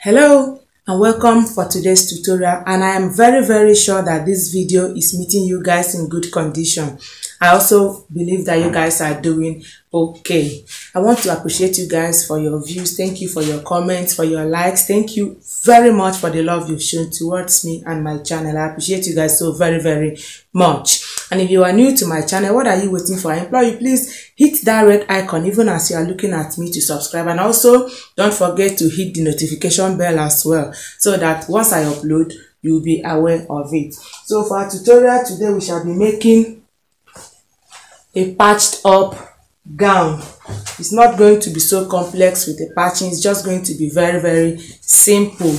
Hello and welcome for today's tutorial, and I am very sure that this video is meeting you guys in good condition. I also believe that you guys are doing okay. I want to appreciate you guys for your views. Thank you for your comments, for your likes. Thank you very much for the love you've shown towards me and my channel. I appreciate you guys so very much. And if you are new to my channel, what are you waiting for? I implore you, please hit that red icon even as you are looking at me to subscribe, and also don't forget to hit the notification bell as well, so that once I upload, you'll be aware of it. So for our tutorial today, we shall be making a patched up gown. It's not going to be so complex with the patching. It's just going to be very simple.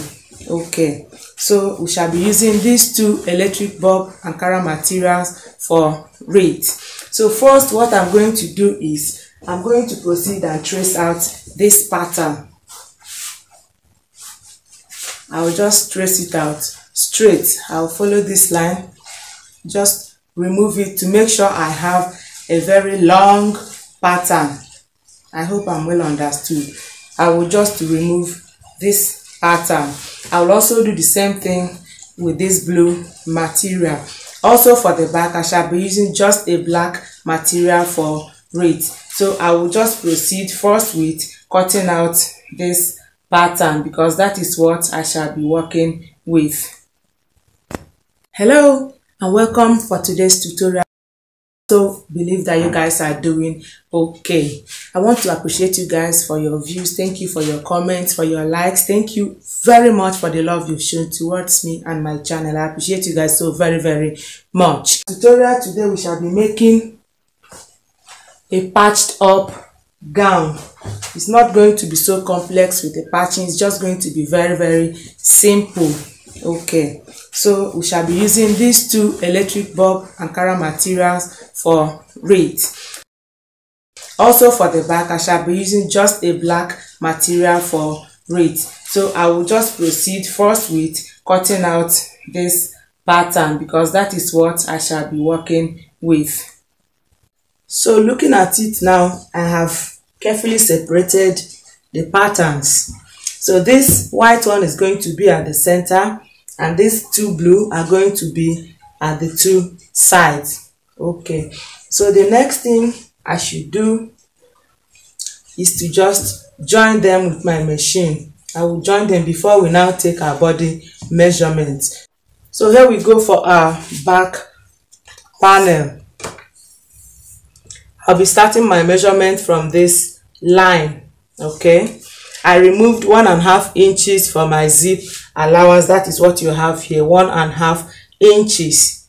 Okay, so we shall be using these two electric bulb Ankara materials for it. So first, what I'm going to do is I'm going to proceed and trace out this pattern. I will just trace it out straight. I'll follow this line, just remove it to make sure I have a very long pattern. I hope I'm well understood. I will just remove this pattern. I will also do the same thing with this blue material. Also for the back, I shall be using just a black material for it. So I will just proceed first with cutting out this pattern, because that is what I shall be working with. Hello and welcome for today's tutorial. So believe that you guys are doing okay. I want to appreciate you guys for your views. Thank you for your comments, for your likes. Thank you very much for the love you've shown towards me and my channel. I appreciate you guys so very much. Tutorial today, we shall be making a patched up gown. It's not going to be so complex with the patching. It's just going to be very simple. Okay, so we shall be using these two electric bulb Ankara materials for it. Also for the back, I shall be using just a black material for it. So I will just proceed first with cutting out this pattern, because that is what I shall be working with. So looking at it now, I have carefully separated the patterns. So this white one is going to be at the center, and these two blue are going to be at the two sides. Okay, so the next thing I should do is to just join them with my machine. I will join them before we now take our body measurements. So here we go for our back panel. I'll be starting my measurement from this line. Okay, I removed 1.5 inches for my zip allowance. That is what you have here, 1.5 inches.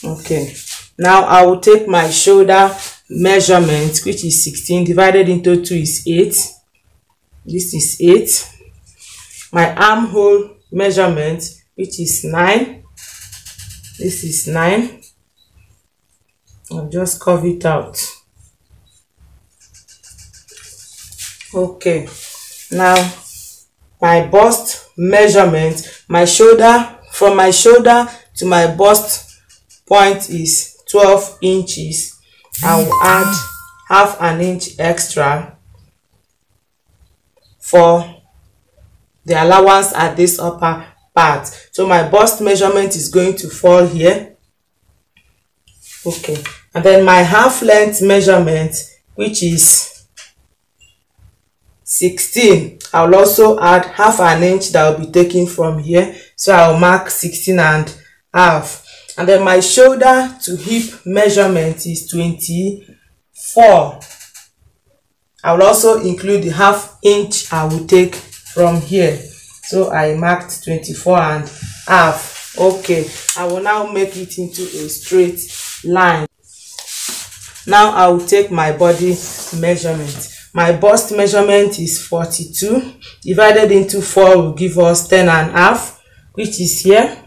Okay, now I will take my shoulder measurement, which is 16 divided into 2 is 8. This is 8. My armhole measurement, which is 9. This is 9. I'll just curve it out. Okay, now my bust measurement, my shoulder, from my shoulder to my bust point is 12 inches. I will add 1/2 inch extra for the allowance at this upper part. So my bust measurement is going to fall here. Okay, and then my half length measurement, which is 16, I will also add 1/2 inch that will be taken from here. So I will mark 16.5. And then my shoulder to hip measurement is 24. I will also include the 1/2 inch I will take from here. So I marked 24.5. Okay, I will now make it into a straight line. Now I will take my body measurement. My bust measurement is 42 divided into 4 will give us 10.5, which is here.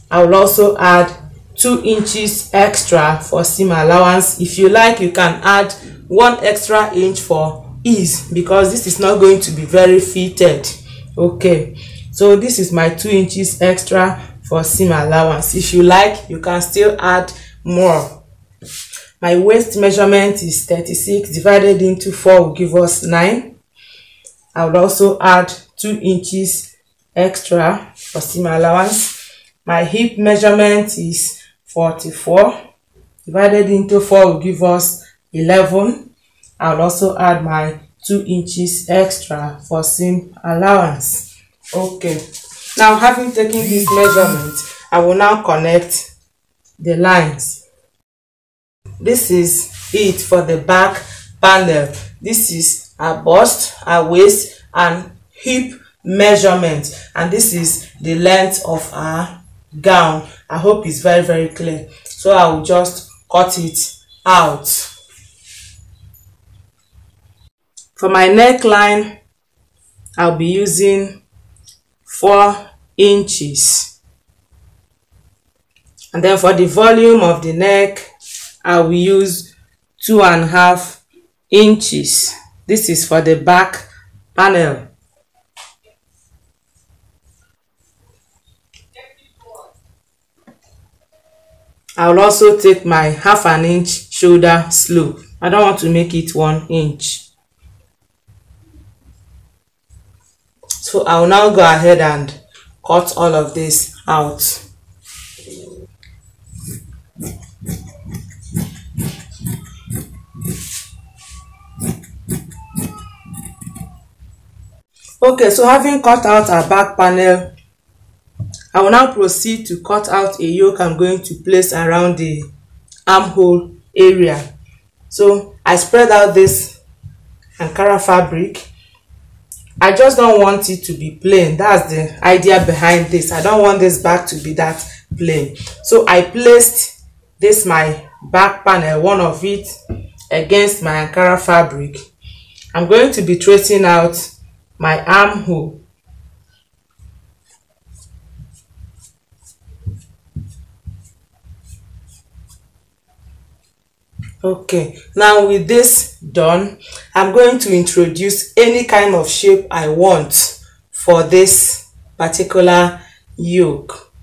I will also add 2 inches extra for seam allowance. If you like, you can add 1 extra inch for ease, because this is not going to be very fitted. Okay, so this is my 2 inches extra for seam allowance. If you like, you can still add more. My waist measurement is 36 divided into 4 will give us 9. I will also add 2 inches extra for seam allowance. My hip measurement is 44. Divided into 4 will give us 11. I'll also add my 2 inches extra for seam allowance. Okay. Now, having taken this measurement, I will now connect the lines. This is it for the back panel. This is our bust, our waist, and hip measurement, and this is the length of our gown. I hope it's very, very clear. So I will just cut it out. For my neckline, I'll be using 4 inches, and then for the volume of the neck, I will use 2.5 inches. This is for the back panel. I will also take my 1/2 inch shoulder slope. I don't want to make it 1 inch. So I will now go ahead and cut all of this out. Okay, so having cut out our back panel, I will now proceed to cut out a yoke I'm going to place around the armhole area. So I spread out this Ankara fabric. I just don't want it to be plain. That's the idea behind this. I don't want this back to be that plain. So I placed this, my back panel, one of it, against my Ankara fabric. I'm going to be tracing out my armhole. Okay, now with this done, I'm going to introduce any kind of shape I want for this particular yoke.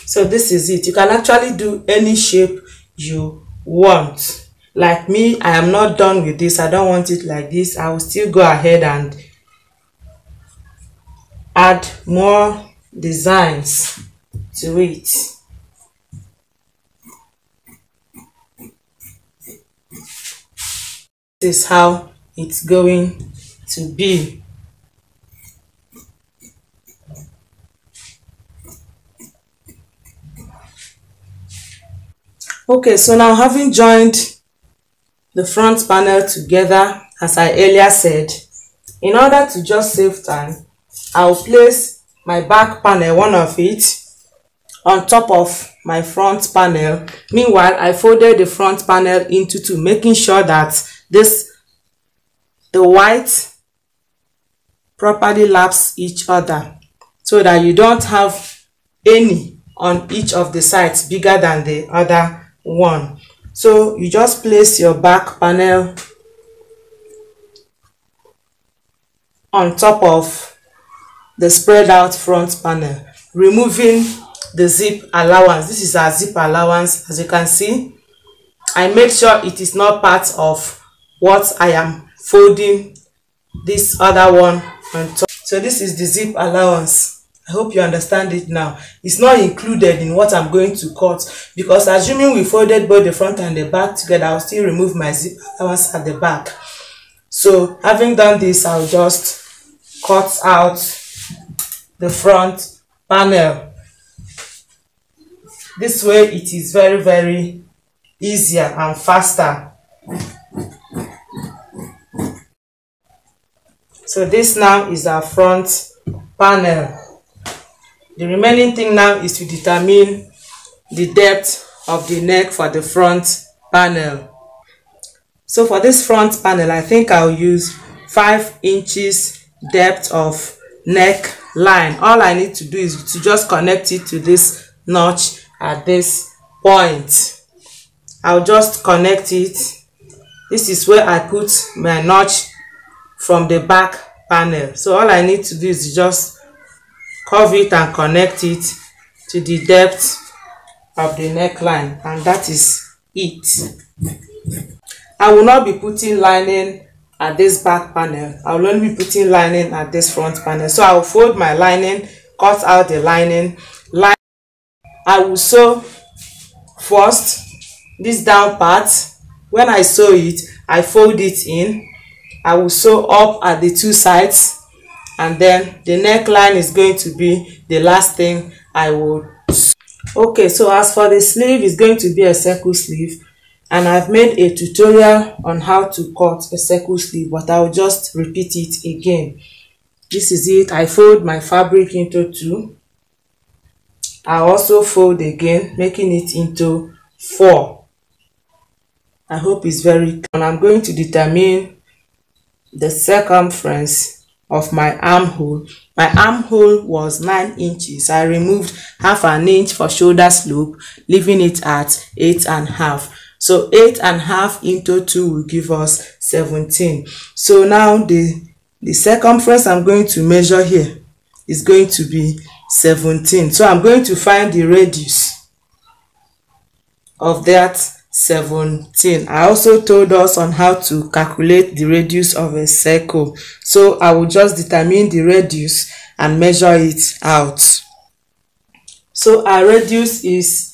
So this is it. You can actually do any shape you want. Like me, I am not done with this. I don't want it like this. I will still go ahead and add more designs to it. This is how it's going to be. Okay, so now having joined the front panel together, as I earlier said, in order to just save time, I'll place my back panel, one of it, on top of my front panel. Meanwhile, I folded the front panel into 2, making sure that the white properly laps each other, so that you don't have any on each of the sides bigger than the other one. So you just place your back panel on top of the spread out front panel, removing the zip allowance. This is our zip allowance. As you can see, I made sure it is not part of what I am folding this other one on top. So this is the zip allowance. I hope you understand it now. It's not included in what I'm going to cut, because assuming we folded both the front and the back together, I'll still remove my zip allowance at the back. So having done this, I'll just cut out the front panel. This way it is very, very easier and faster. So this now is our front panel. The remaining thing now is to determine the depth of the neck for the front panel. So for this front panel, I think I'll use 5 inches depth of neck line. All I need to do is to just connect it to this notch at this point. I'll just connect it. This is where I put my notch from the back panel. So all I need to do is just curve it and connect it to the depth of the neckline, and that is it. I will not be putting lining at this back panel. I will only be putting lining at this front panel. So I will fold my lining, cut out the lining. I will sew first this down part. When I sew it, I fold it in. I will sew up at the two sides, and then the neckline is going to be the last thing I will sew. Okay, so as for the sleeve, it's going to be a circle sleeve, and I've made a tutorial on how to cut a circle sleeve, but I'll just repeat it again. This is it. I fold my fabric into two. I also fold again, making it into 4. I hope it's very clear. And I'm going to determine the circumference of my armhole. My armhole was 9 inches. I removed half an inch for shoulder slope, leaving it at 8.5. So 8.5 into 2 will give us 17. So now the circumference I'm going to measure here is going to be 17. So I'm going to find the radius of that 17. I also told us on how to calculate the radius of a circle. So I will just determine the radius and measure it out. So our radius is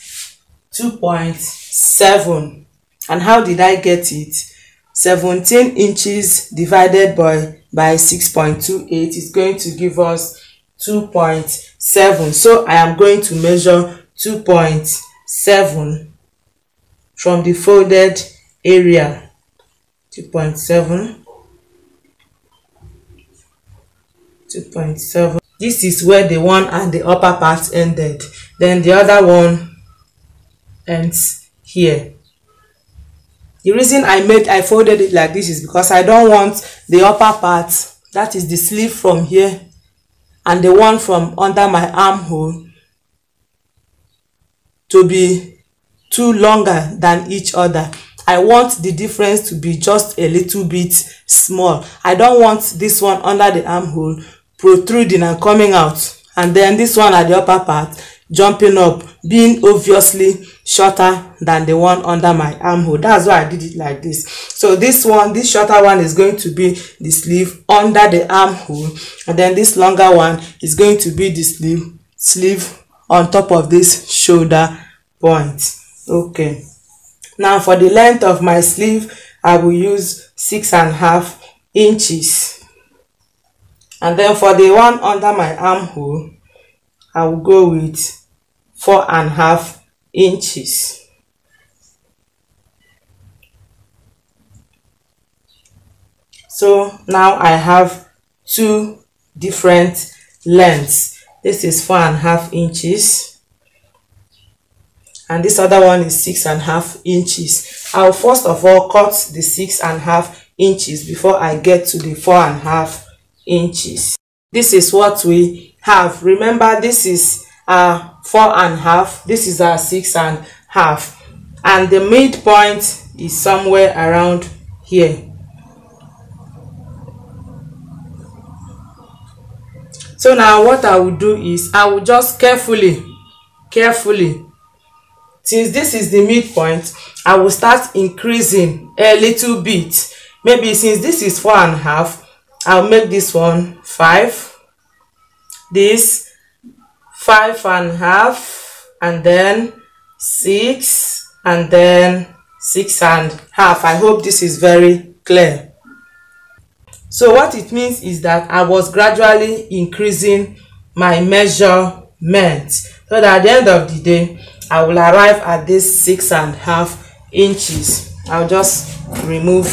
2.7. And how did I get it? 17 inches divided by 6.28 is going to give us 2.7. So I am going to measure 2.7 from the folded area. 2.7. This is where the one and the upper part ended. Then the other one ends here. The reason I folded it like this is because I don't want the upper part, that is the sleeve from here, and the one from under my armhole to be too longer than each other. I want the difference to be just a little bit small. I don't want this one under the armhole protruding and coming out, and then this one at the upper part jumping up, being obviously shorter than the one under my armhole. That's why I did it like this. So this shorter one is going to be the sleeve under the armhole, and then this longer one is going to be the sleeve on top of this shoulder point. Okay, now for the length of my sleeve, I will use 6.5 inches, and then for the one under my armhole, I will go with 4.5 inches. So now I have two different lengths. This is 4.5 inches, and this other one is 6.5 inches. I'll first of all cut the 6.5 inches before I get to the 4.5 inches. This is what we have. Remember, this is 4.5, this is 6.5, and the midpoint is somewhere around here. So now what I will do is I will just carefully, since this is the midpoint, I will start increasing a little bit. Maybe since this is 4.5, I'll make this one 5, this 5.5, and then 6, and then 6.5. I hope this is very clear. So what it means is that I was gradually increasing my measurement, so that at the end of the day I will arrive at this 6.5 inches. I'll just remove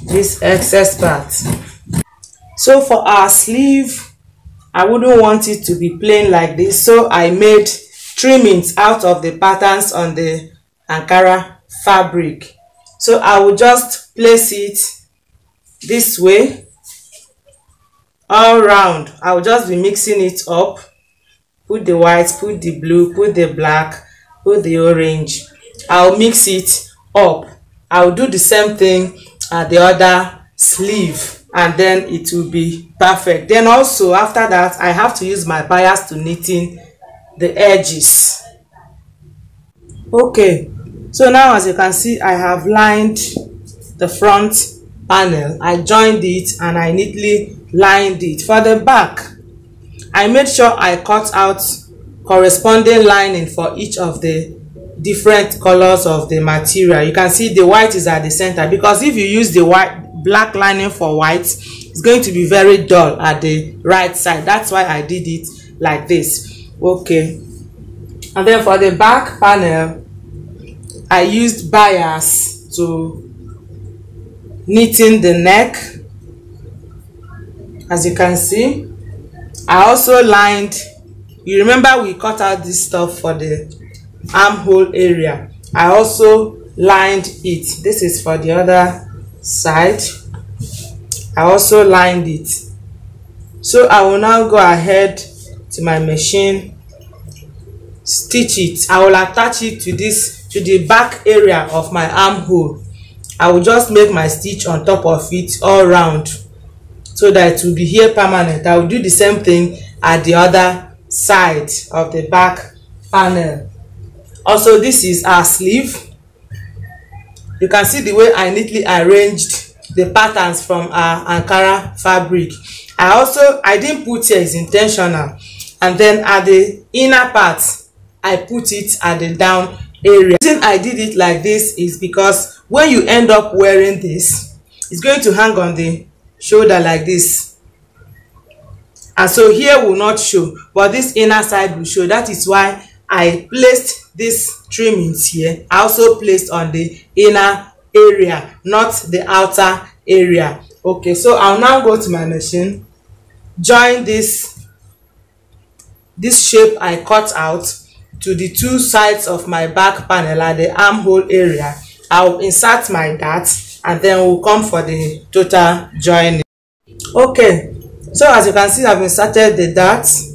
this excess part. So for our sleeve, I wouldn't want it to be plain like this, so I made trimmings out of the patterns on the Ankara fabric. So I will just place it this way all round. I will just be mixing it up. Put the white, put the blue, put the black, put the orange. I'll mix it up. I'll do the same thing at the other sleeve, and then it will be perfect. Then also after that, I have to use my bias to knitting the edges. Okay, so now as you can see, I have lined the front panel. I joined it and I neatly lined it. For the back, I made sure I cut out corresponding lining for each of the different colors of the material. You can see the white is at the center, because if you use the black lining for white, it's going to be very dull at the right side. That's why I did it like this. Okay, and then for the back panel, I used bias to knitting the neck. As you can see, I also lined, you remember we cut out this stuff for the armhole area. I also lined it. This is for the other side. I also lined it. So I will now go ahead to my machine, stitch it. I will attach it to the back area of my armhole. I will just make my stitch on top of it all round, so that it will be here permanent. I will do the same thing at the other side of the back panel. Also, this is our sleeve. You can see the way I neatly arranged the patterns from our Ankara fabric. I didn't put here, is intentional. And then at the inner part, I put it at the down area. The reason I did it like this is because when you end up wearing this, it's going to hang on the shoulder like this, and so here will not show, but this inner side will show. That is why I placed these trimmings here. I also placed on the inner area, not the outer area. Okay, so I'll now go to my machine, join this shape I cut out to the two sides of my back panel at the armhole area. I'll insert my dart, and then we'll come for the total joining. Okay, so as you can see, I've inserted the darts.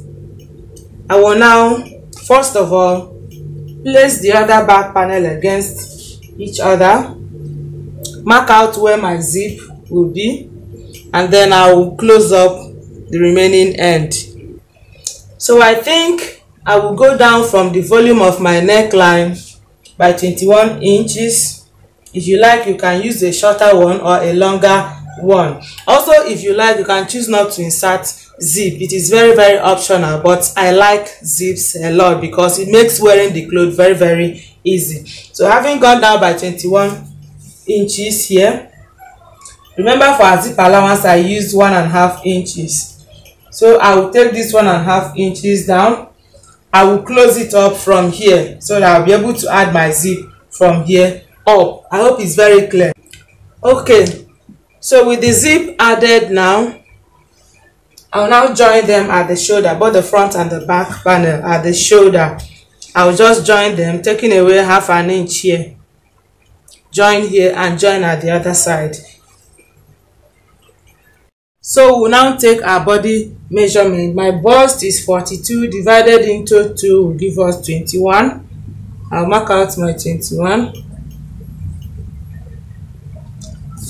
I will now, first of all, place the other back panel against each other, mark out where my zip will be, and then I will close up the remaining end. So I think I will go down from the volume of my neckline by 21 inches. If you like, you can use a shorter one or a longer one. Also, if you like, you can choose not to insert zip. It is very, very optional, but I like zips a lot because it makes wearing the clothes very, very easy. So having gone down by 21 inches here, remember for our zip allowance I used 1.5 inches. So I will take this 1.5 inches down. I will close it up from here so that I'll be able to add my zip from here up. I hope it's very clear. Okay, so with the zip added now, I'll now join them at the shoulder, both the front and the back panel at the shoulder. I'll just join them, taking away 1/2 inch here, join here and join at the other side. So we'll now take our body measurement. My bust is 42 divided into 2 will give us 21. I'll mark out my 21.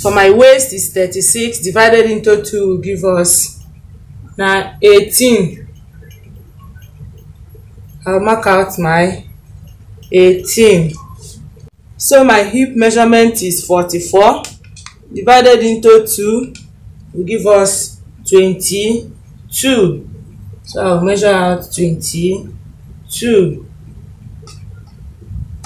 For my waist is 36 divided into 2 will give us now 18. I'll mark out my 18. So my hip measurement is 44 divided into 2 will give us 22. So I'll measure out 22.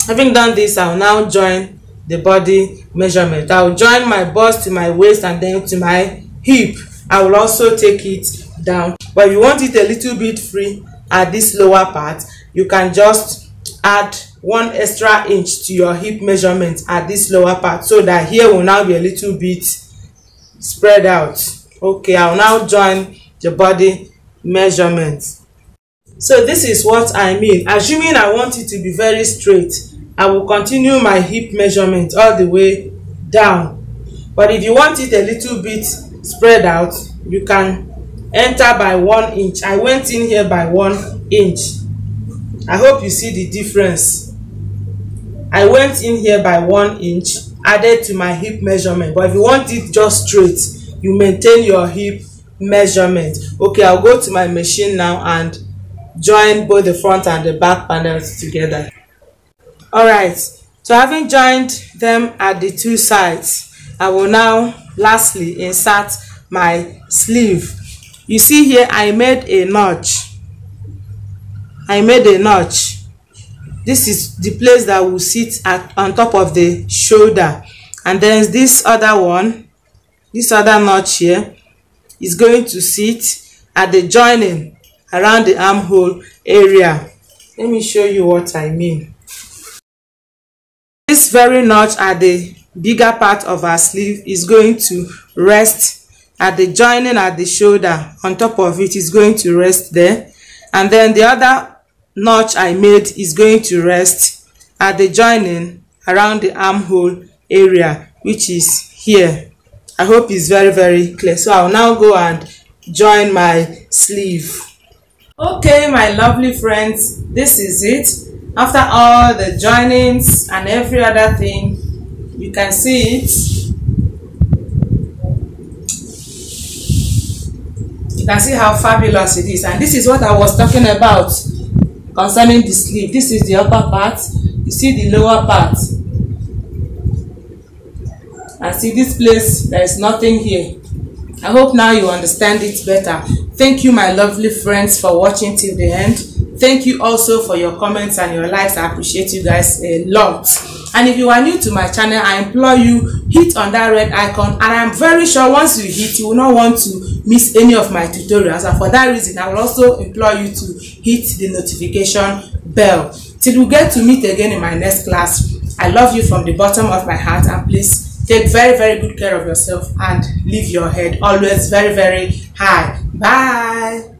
Having done this, I'll now join the body measurement. I'll join my bust to my waist and then to my hip. I will also take it down. But if you want it a little bit free at this lower part, you can just add 1 extra inch to your hip measurement at this lower part, so that here will now be a little bit spread out. Okay, I'll now join the body measurement. So this is what I mean. Assuming I want it to be very straight, I will continue my hip measurement all the way down. But if you want it a little bit spread out, you can enter by 1 inch. I went in here by 1 inch. I hope you see the difference. I went in here by 1 inch, added to my hip measurement. But if you want it just straight, you maintain your hip measurement. Okay, I'll go to my machine now and join both the front and the back panels together. Alright, so having joined them at the two sides, I will now lastly insert my sleeve. You see here I made a notch. This is the place that will sit on top of the shoulder, and then this other one, this other notch here is going to sit at the joining around the armhole area. Let me show you what I mean. This very notch at the bigger part of our sleeve is going to rest at the joining at the shoulder. On top of it is going to rest there, and then the other notch I made is going to rest at the joining around the armhole area, which is here. I hope it's very clear. So I'll now go and join my sleeve. Okay, my lovely friends, this is it. After all the joinings and every other thing, you can see it. You can see how fabulous it is, and this is what I was talking about concerning the sleeve. This is the upper part. You see the lower part, and see this place, there is nothing here. I hope now you understand it better. Thank you, my lovely friends, for watching till the end. Thank you also for your comments and your likes. I appreciate you guys a lot. And if you are new to my channel, I implore you, hit on that red icon, and I'm very sure once you hit, you will not want to miss any of my tutorials. And for that reason, I will also implore you to hit the notification bell. Till we get to meet again in my next class, I love you from the bottom of my heart, and please take very good care of yourself and leave your head always very high. Bye.